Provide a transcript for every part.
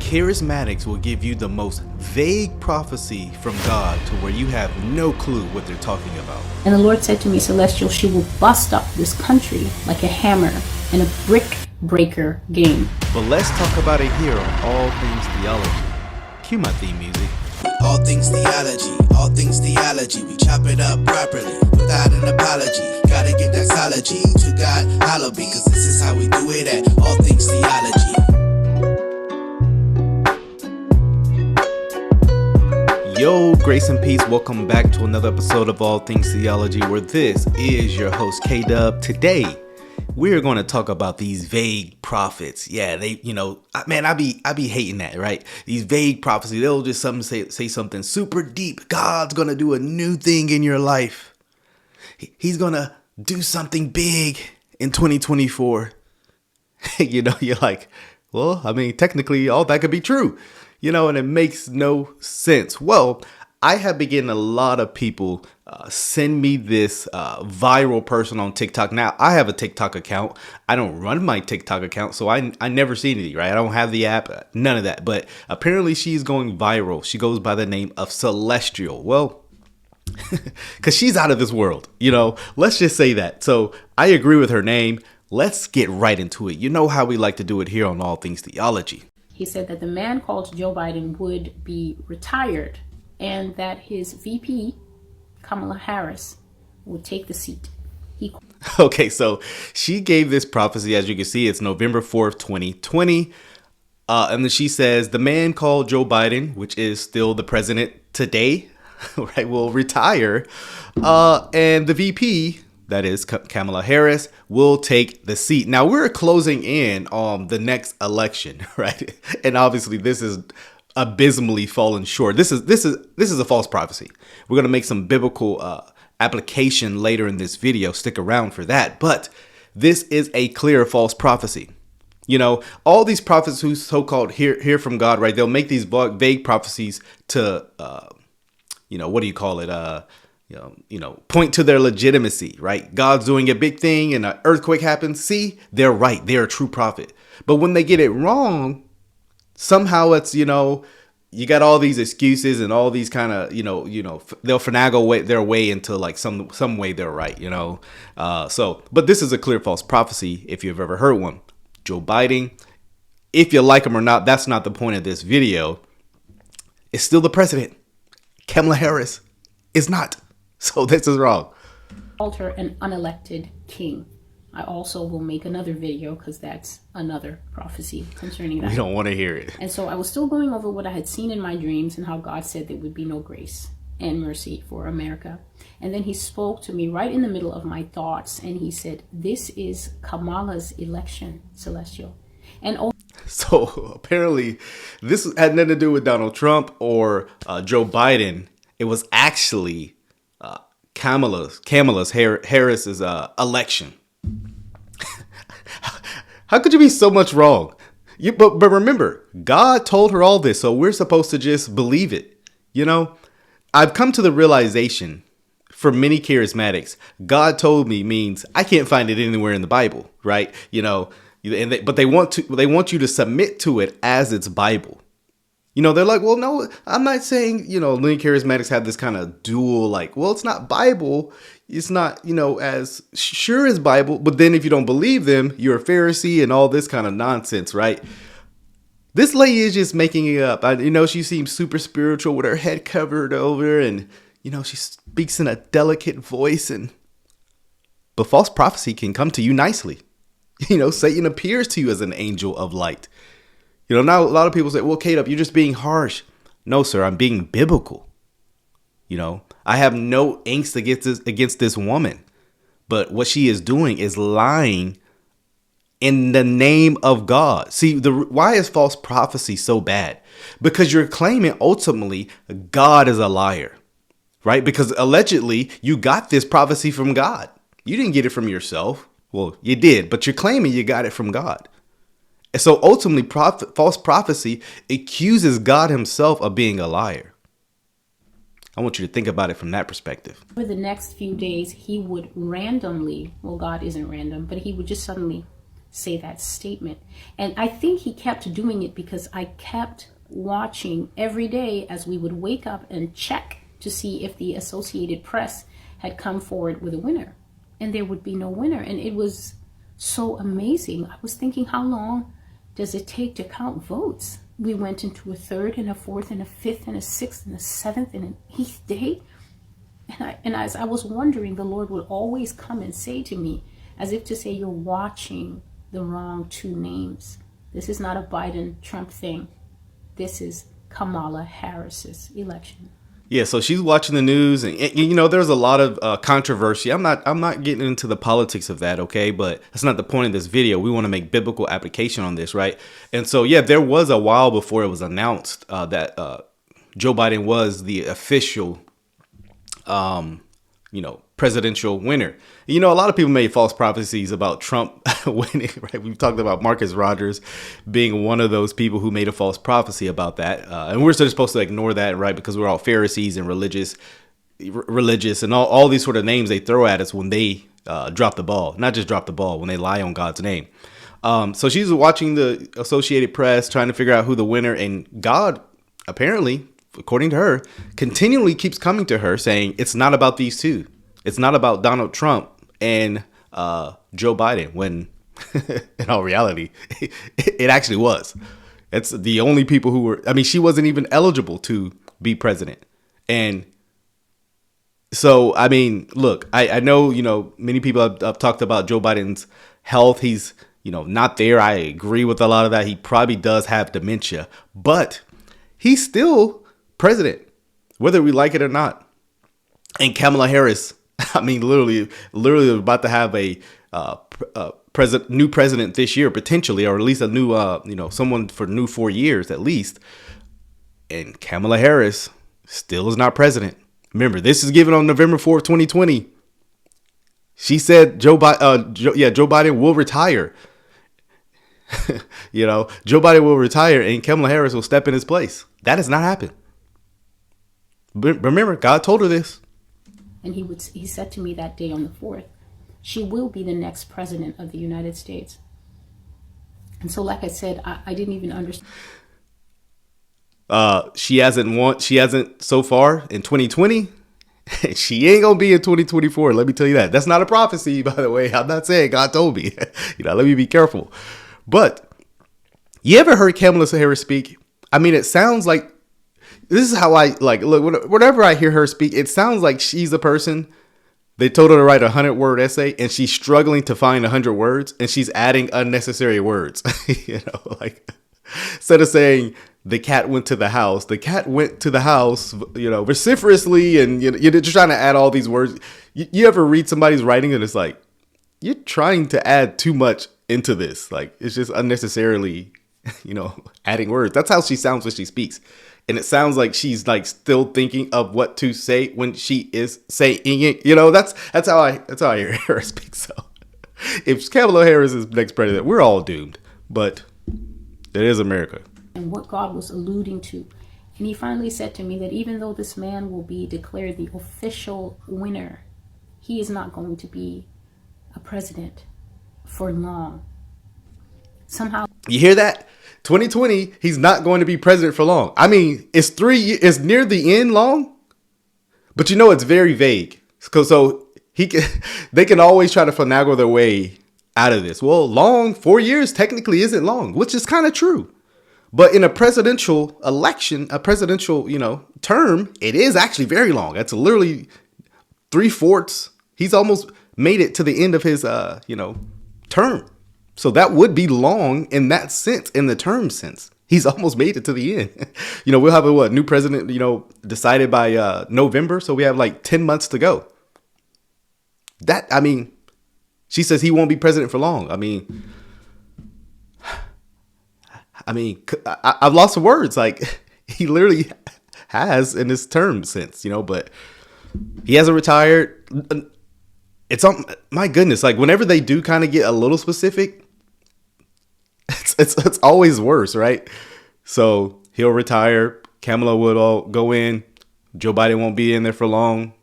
Charismatics will give you the most vague prophecy from God to where you have no clue what they're talking about. And the Lord said to me, Celestial, she will bust up this country like a hammer in a brick breaker game. But let's talk about it here on All Things Theology. Cue my theme music. All things theology, all things theology. We chop it up properly without an apology. Gotta give doxology to God, hollow be, cause this is how we do it at All Things Theology. Yo, grace and peace. Welcome back to another episode of All Things Theology, where this is your host K-Dub. Today, we're going to talk about these vague prophets. Yeah, I be hating that, right? These vague prophecies, they'll just say something super deep. God's going to do a new thing in your life. He's going to do something big in 2024. You're like, well, technically all that could be true. And it makes no sense. Well, I have been getting a lot of people send me this viral person on TikTok. Now, I have a TikTok account. I don't run my TikTok account, so I never see anything, right? I don't have the app, none of that. But apparently she's going viral. She goes by the name of Celestial. Well, because she's out of this world, let's just say that. So I agree with her name. Let's get right into it. You know how we like to do it here on All Things Theology. He said that the man called Joe Biden would be retired and that his VP, Kamala Harris, would take the seat. Okay, so she gave this prophecy. As you can see, it's November 4th, 2020. And then she says the man called Joe Biden, which is still the president today, right, will retire. And the VP, that is Kamala Harris, will take the seat. Now, we're closing in on the next election, right? And obviously this is abysmally fallen short. This is a false prophecy. We're going to make some biblical application later in this video. Stick around for that. But this is a clear false prophecy. All these prophets who so-called hear from God, right? They'll make these vague prophecies to, what do you call it? Point to their legitimacy, right? God's doing a big thing and an earthquake happens. See, they're right. They're a true prophet. But when they get it wrong, somehow it's, you got all these excuses and all these kind of, they'll finagle their way into like some way they're right, but this is a clear false prophecy if you've ever heard one. Joe Biden, if you like him or not, that's not the point of this video. It's still the president. Kamala Harris is not. So this is wrong. Alter an unelected king. I also will make another video because that's another prophecy concerning that. We don't want to hear it. And so I was still going over what I had seen in my dreams and how God said there would be no grace and mercy for America. And then he spoke to me right in the middle of my thoughts. And he said, this is Kamala's election, Celestial. And so apparently this had nothing to do with Donald Trump or Joe Biden. It was actually Kamala Harris's election. How could you be so much wrong? But remember, God told her all this, so we're supposed to just believe it. I've come to the realization for many charismatics, God told me means I can't find it anywhere in the Bible, right? But they want you to submit to it as it's Bible. They're like, well, no, I'm not saying, many charismatics have this kind of dual, it's not Bible. It's not, as sure as Bible. But then if you don't believe them, you're a Pharisee and all this kind of nonsense, right? This lady is just making it up. She seems super spiritual with her head covered over and, she speaks in a delicate voice. But false prophecy can come to you nicely. Satan appears to you as an angel of light. Now a lot of people say, well, Kate, you're just being harsh. No, sir, I'm being biblical. I have no angst against this woman. But what she is doing is lying in the name of God. See, why is false prophecy so bad? Because you're claiming ultimately God is a liar, right? Because allegedly you got this prophecy from God. You didn't get it from yourself. Well, you did, but you're claiming you got it from God. So ultimately, false prophecy accuses God himself of being a liar. I want you to think about it from that perspective. For the next few days, he would randomly, well, God isn't random, but he would just suddenly say that statement. And I think he kept doing it because I kept watching every day as we would wake up and check to see if the Associated Press had come forward with a winner. And there would be no winner. And it was so amazing. I was thinking, how long does it take to count votes? We went into a third and a fourth and a fifth and a sixth and a seventh and an eighth day. And as I was wondering, the Lord would always come and say to me, as if to say, you're watching the wrong two names. This is not a Biden-Trump thing. This is Kamala Harris's election. Yeah, so she's watching the news, and you know, there's a lot of controversy. I'm not getting into the politics of that, okay? But that's not the point of this video. We want to make biblical application on this, right? And so, yeah, there was a while before it was announced that Joe Biden was the official, presidential winner. You know, a lot of people made false prophecies about Trump winning, right? We've talked about Marcus Rogers being one of those people who made a false prophecy about that. And we're still supposed to ignore that, right? Because we're all Pharisees and religious and all these sort of names they throw at us when they drop the ball, not just drop the ball, when they lie on God's name. So she's watching the Associated Press, trying to figure out who the winner, and God, apparently, according to her, continually keeps coming to her saying, it's not about these two. It's not about Donald Trump and Joe Biden, when in all reality, it actually was. It's the only people who were, she wasn't even eligible to be president. And so, look, I know, many people have talked about Joe Biden's health. He's, not there. I agree with a lot of that. He probably does have dementia, but he's still president, whether we like it or not. And Kamala Harris, literally about to have a new president this year, potentially, or at least a new, someone for new 4 years at least. And Kamala Harris still is not president. Remember, this is given on November 4th, 2020. She said Joe Biden will retire. Joe Biden will retire and Kamala Harris will step in his place. That has not happened. But remember, God told her this. And he said to me that day on the 4th, she will be the next president of the United States. And so, like I said, I didn't even understand. She hasn't so far in 2020. She ain't gonna be in 2024. Let me tell you that. That's not a prophecy, by the way. I'm not saying God told me. Let me be careful. But you ever heard Kamala Harris speak? It sounds like, this is how I look. Whenever I hear her speak, it sounds like she's a person. They told her to write a 100-word essay, and she's struggling to find 100 words, and she's adding unnecessary words. Instead of saying the cat went to the house, vociferously, and you're just trying to add all these words. You ever read somebody's writing and it's like, you're trying to add too much into this. Like, it's just unnecessarily, adding words. That's how she sounds when she speaks. And it sounds like she's still thinking of what to say when she is saying it. That's how I hear her speak. So if Kamala Harris is next president, we're all doomed. But it is America. And what God was alluding to. And he finally said to me that even though this man will be declared the official winner, he is not going to be a president for long. Somehow. You hear that? 2020, he's not going to be president for long. It's 3 years, it's near the end long, but it's very vague. So they can always try to finagle their way out of this. Well, long, 4 years technically isn't long, which is kind of true. But in a presidential election, a presidential, term, it is actually very long. That's literally 3/4. He's almost made it to the end of his, term. So that would be long in that sense, in the term sense. He's almost made it to the end. We'll have a new president, decided by November. So we have 10 months to go. She says he won't be president for long. I've lost the words. He literally has in his term sense, but he hasn't retired. It's my goodness. Whenever they do kind of get a little specific, it's always worse, right? So he'll retire. Kamala would all go in. Joe Biden won't be in there for long.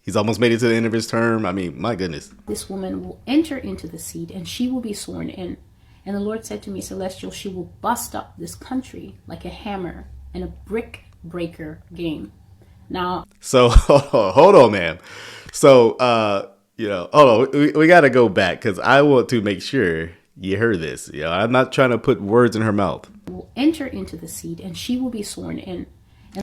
He's almost made it to the end of his term. My goodness. This woman will enter into the seat and she will be sworn in. And the Lord said to me, Celestial, she will bust up this country like a hammer in a brick breaker game. Now, so hold on, ma'am. So, hold on. We got to go back because I want to make sure you heard this. I'm not trying to put words in her mouth. will enter into the seat and she will be sworn in.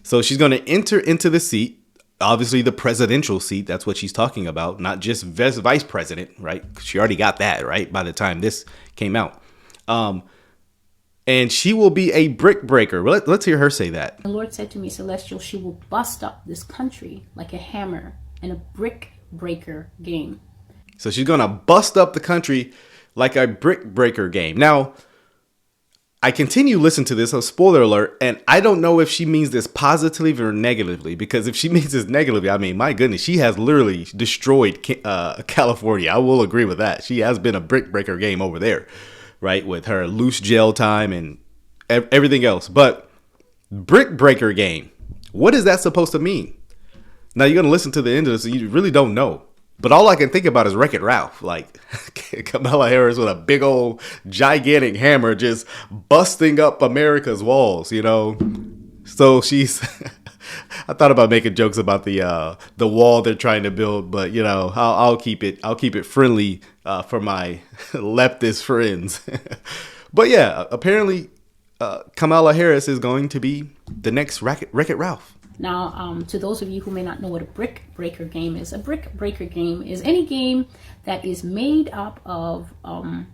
So she's going to enter into the seat, obviously the presidential seat. That's what she's talking about, not just vice president, right? She already got that, right? By the time this came out. And she will be a brick breaker. Let's hear her say that. The Lord said to me, Celestial, she will bust up this country like a hammer in a brick breaker game. So she's going to bust up the country like a brick breaker game. Now, I continue to listen to this, so spoiler alert, and I don't know if she means this positively or negatively, because if she means this negatively, I mean, my goodness, she has literally destroyed California. I will agree with that. She has been a brick breaker game over there, right, with her loose jail time and everything else. But brick breaker game, what is that supposed to mean? Now, you're going to listen to the end of this, and you really don't know. But all I can think about is Wreck-It Ralph, like Kamala Harris with a big old gigantic hammer just busting up America's walls, So she's, I thought about making jokes about the wall they're trying to build, but I'll keep it friendly for my leftist friends. But yeah, apparently Kamala Harris is going to be the next Wreck-It Ralph. Now, to those of you who may not know what a brick breaker game is, a brick breaker game is any game that is made up of a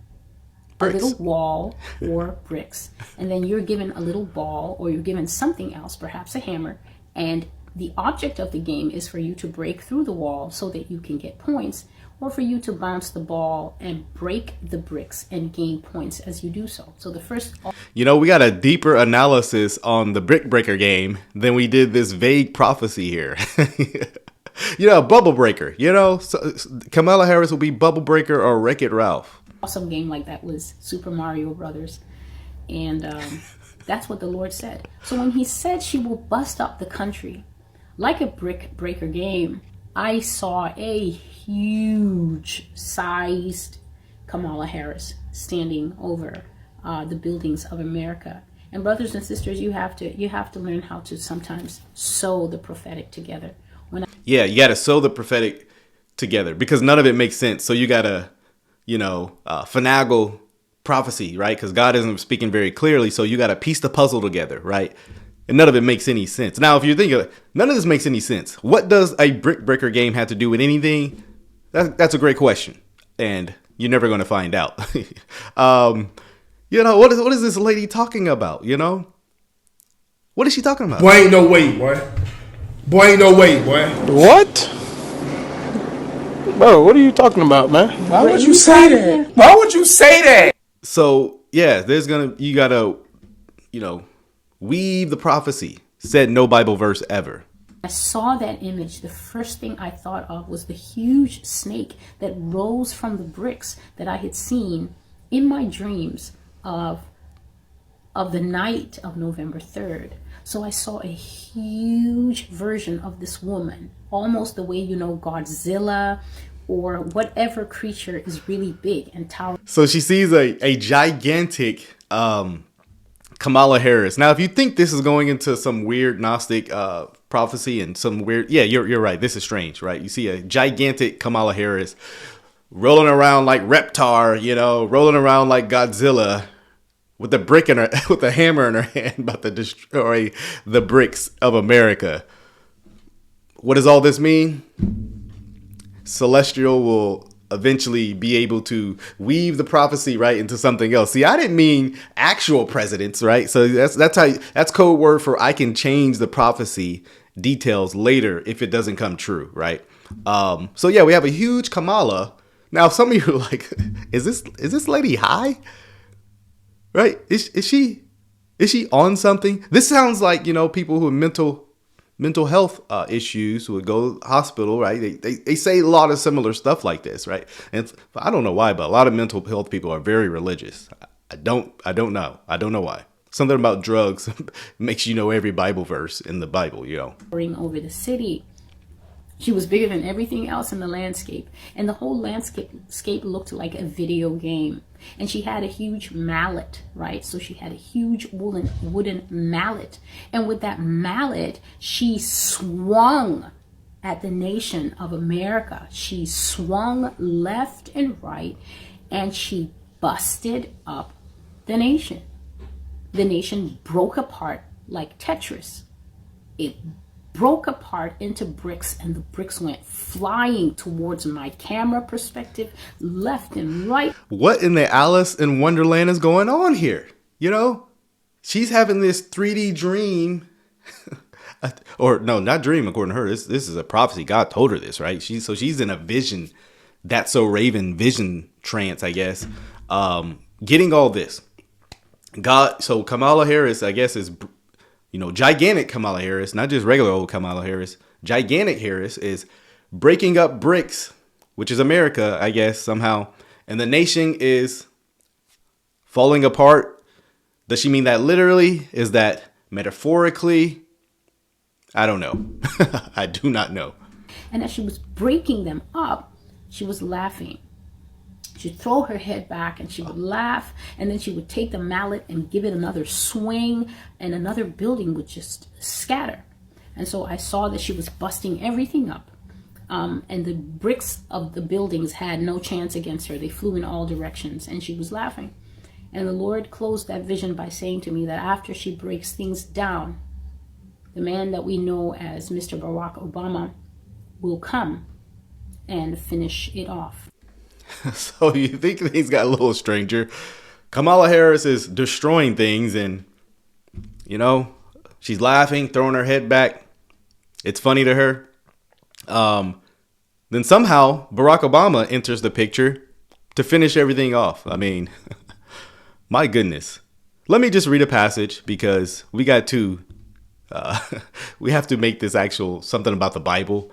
little wall or bricks. And then you're given a little ball or you're given something else, perhaps a hammer. And the object of the game is for you to break through the wall so that you can get points, or for you to bounce the ball and break the bricks and gain points as you do so. So the first... we got a deeper analysis on the brick breaker game than we did this vague prophecy here. Bubble breaker, so Kamala Harris will be Bubble Breaker or Wreck-It Ralph. Awesome game like that was Super Mario Brothers. And that's what the Lord said. So when he said she will bust up the country like a brick breaker game, I saw a huge sized Kamala Harris standing over the buildings of America. And brothers and sisters, you have to learn how to sometimes sew the prophetic together. You got to sew the prophetic together because none of it makes sense. So you got to, finagle prophecy, right? Because God isn't speaking very clearly. So you got to piece the puzzle together, right? And none of it makes any sense. Now, if you think of it, none of this makes any sense. What does a brick breaker game have to do with anything? That's a great question. And you're never going to find out. What is this lady talking about? What is she talking about? Boy, ain't no way, boy. Boy, ain't no way, boy. What? Bro, what are you talking about, man? Why would you say that? Why would you say that? So, yeah, you got to, weave the prophecy. Said no Bible verse ever. I saw that image. The first thing I thought of was the huge snake that rose from the bricks that I had seen in my dreams of the night of November 3rd. So I saw a huge version of this woman, almost the way Godzilla or whatever creature is really big and towering. So she sees a gigantic Kamala Harris. Now, if you think this is going into some weird Gnostic prophecy and some weird, you're right. This is strange, right? You see a gigantic Kamala Harris rolling around like Reptar, rolling around like Godzilla with a brick in her, with a hammer in her hand, about to destroy the bricks of America. What does all this mean? Celestial will eventually be able to weave the prophecy right into something else. See, I didn't mean actual presidents, right? So that's code word for I can change the prophecy details later if it doesn't come true, right? So yeah, we have a huge Kamala. Now, some of you are like, is this lady high? Right? Is she on something? This sounds like, people who have mental health issues who would go to the hospital, right? They say a lot of similar stuff like this, right? And I don't know why, but a lot of mental health people are very religious. I don't know. I don't know why. Something about drugs makes you know every Bible verse in the Bible, Over the city. She was bigger than everything else in the landscape. And the whole landscape looked like a video game. And she had a huge mallet, right? So she had a huge wooden mallet. And with that mallet, she swung at the nation of America. She swung left and right, and she busted up the nation. The nation broke apart like Tetris. It broke apart into bricks, and the bricks went flying towards my camera perspective, left and right. What in the Alice in Wonderland is going on here? You know, she's having this 3D dream, or no, not dream according to her. This is a prophecy. God told her this, right? She's in a vision, That's So Raven vision trance, I guess. Getting all this. So Kamala Harris, I guess, is, gigantic Kamala Harris, not just regular old Kamala Harris. Gigantic Harris is breaking up bricks, which is America, I guess, somehow. And the nation is falling apart. Does she mean that literally? Is that metaphorically? I don't know. I do not know. And as she was breaking them up, she was laughing. She'd throw her head back and she would laugh, and then she would take the mallet and give it another swing, and another building would just scatter. And so I saw that she was busting everything up, and the bricks of the buildings had no chance against her. They flew in all directions, and she was laughing. And the Lord closed that vision by saying to me that after she breaks things down, the man that we know as Mr. Barack Obama will come and finish it off. So you think things got a little stranger. Kamala Harris is destroying things, and, she's laughing, throwing her head back. It's funny to her. Then somehow Barack Obama enters the picture to finish everything off. I mean, my goodness. Let me just read a passage, because we got to, we have to make this actual something about the Bible.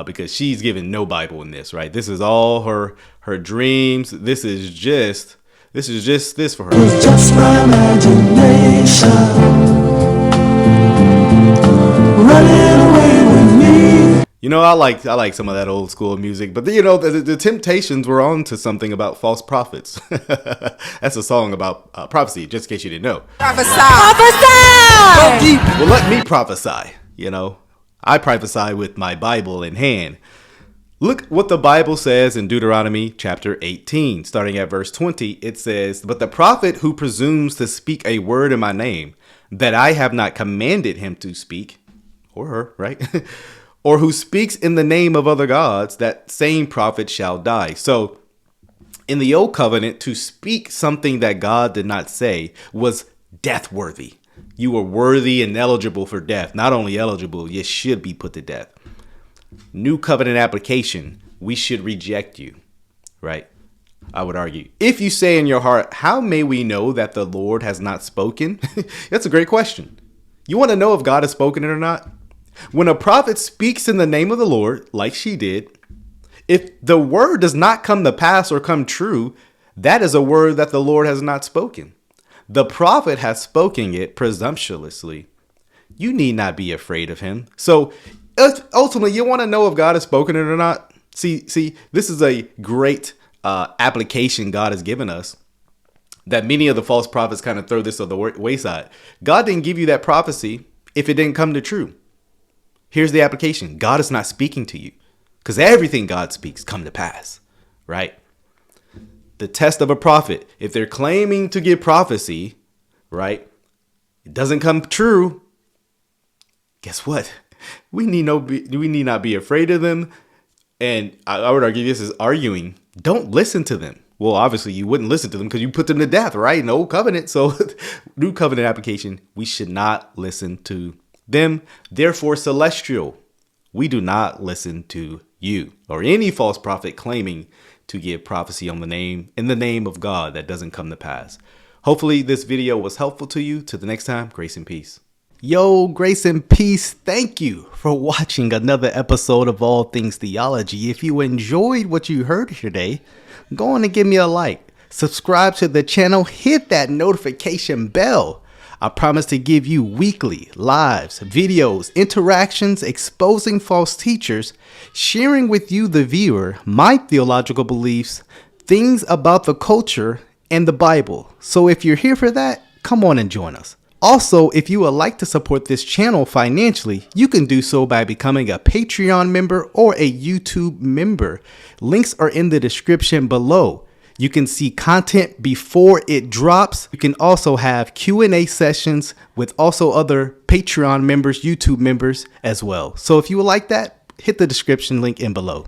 Because she's given no Bible in this, right? This is all her dreams. This is just this for her. It's just my imagination running away with me. I like some of that old school music, but the Temptations were on to something about false prophets. That's a song about prophecy, just in case you didn't know. Prophesy! Well, let me prophesy, I prophesy with my Bible in hand. Look what the Bible says in Deuteronomy chapter 18, starting at verse 20. It says, "But the prophet who presumes to speak a word in my name that I have not commanded him to speak," or her, right? "or who speaks in the name of other gods, that same prophet shall die." So in the old covenant, to speak something that God did not say was death worthy. You were worthy and eligible for death. Not only eligible, you should be put to death. New covenant application, we should reject you, right? I would argue. If you say in your heart, "How may we know that the Lord has not spoken?" That's a great question. You want to know if God has spoken it or not? When a prophet speaks in the name of the Lord, like she did, if the word does not come to pass or come true, that is a word that the Lord has not spoken. The prophet has spoken it presumptuously. You need not be afraid of him. So ultimately, you want to know if God has spoken it or not. See, this is a great application God has given us, that many of the false prophets kind of throw this on the wayside. God didn't give you that prophecy if it didn't come to true. Here's the application. God is not speaking to you, because everything God speaks come to pass, right? The test of a prophet, if they're claiming to give prophecy, right, it doesn't come true, guess what? We need not be afraid of them. And I would argue this is arguing. Don't listen to them. Well, obviously you wouldn't listen to them because you put them to death, right? In the old covenant. So new covenant application, we should not listen to them. Therefore, celestial, we do not listen to you or any false prophet claiming to give prophecy in the name of God that doesn't come to pass. Hopefully this video was helpful to you. Till the next time, grace and peace. Yo, grace and peace. Thank you for watching another episode of All Things Theology. If you enjoyed what you heard today, go on and give me a like. Subscribe to the channel. Hit that notification bell. I promise to give you weekly lives, videos, interactions, exposing false teachers, sharing with you, the viewer, my theological beliefs, things about the culture, and the Bible. So if you're here for that, come on and join us. Also, if you would like to support this channel financially, you can do so by becoming a Patreon member or a YouTube member. Links are in the description below. You can see content before it drops. You can also have Q&A sessions with also other Patreon members, YouTube members as well. So if you would like that, hit the description link in below.